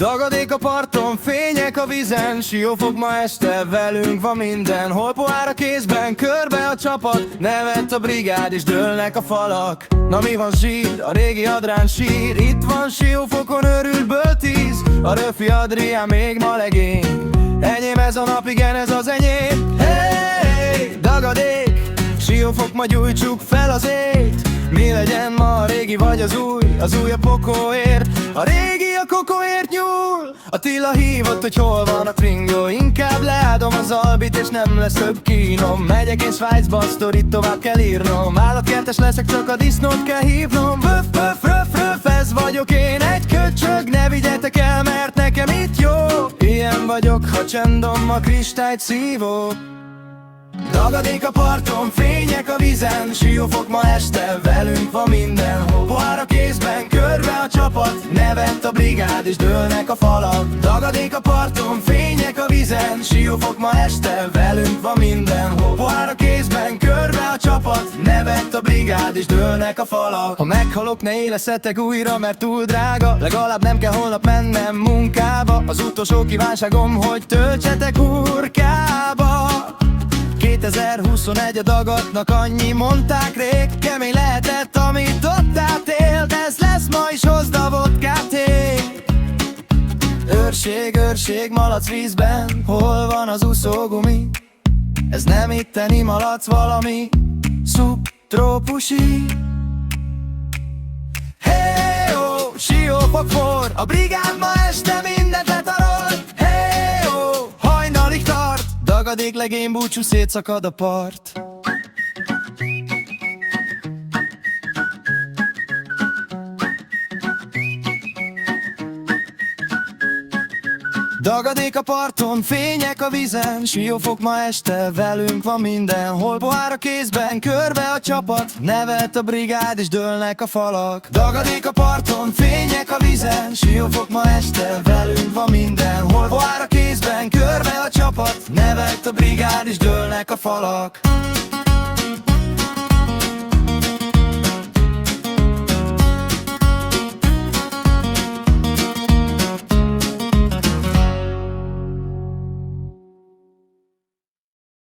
Dagadék a parton, fények a vízen, Siófok ma este, velünk van minden. Hol pohár a kézben, körbe a csapat, nevet a brigád és dőlnek a falak. Na mi van zsír, a régi Adrán sír, itt van Siófokon örültből 10. A röfi Adrián még ma legény, enyém ez a nap, igen ez az enyém. Hey, dagadék, Siófok ma gyújtsuk fel az ét. Mi legyen ma, a régi vagy az új a pokóért. A régi a kokóért nyúl. Attila hívott, hogy hol van a tringó. Inkább leadom az albit és nem lesz több kínom. Megyek én Svájcba, a sztorit tovább kell írnom. Állatkertes leszek, csak a disznót kell hívnom. Vöf, vöf, röf, röf, ez vagyok én, egy köcsög. Ne vigyetek el, mert nekem itt jó. Ilyen vagyok, ha csendom a kristályt szívó. Dagadék a parton, fények a vízen, Siófok ma este, velünk van mindenhol. Pohár a kézben, körbe a csapat, nevet a brigád és dőlnek a falak. Dagadék a parton, fények a vízen, Siófok ma este, velünk van mindenhol. Pohár a kézben, körbe a csapat, nevet a brigád és dőlnek a falak. Ha meghalok, ne éleszetek újra, mert túl drága, legalább nem kell holnap mennem munkába. Az utolsó kívánságom, hogy töltsetek urkába. 2021 a dagadnak, annyi mondták rég. Kemény lehetett, amit ott átélt, ez lesz ma is, hozd a vodkát ég. Őrség, őrség, malac vízben, hol van az úszógumi? Ez nem itteni malac, valami szubtrópusi. Hey, oh, Siófok for, a brigád ma este mindent letarol. Hey, oh, hajnalig tart, dagadék legény búcsú, szétszakad a part. Dagadék a parton, fények a vízen, Siófok ma este, velünk van mindenhol. Pohár a kézben, körbe a csapat, nevet a brigád és dőlnek a falak. Dagadék a parton, fények a vízen, Siófok ma este, velünk van mindenhol. Pohár a kézben, körbe a csapat, nevet a brigád és dőlnek a falak.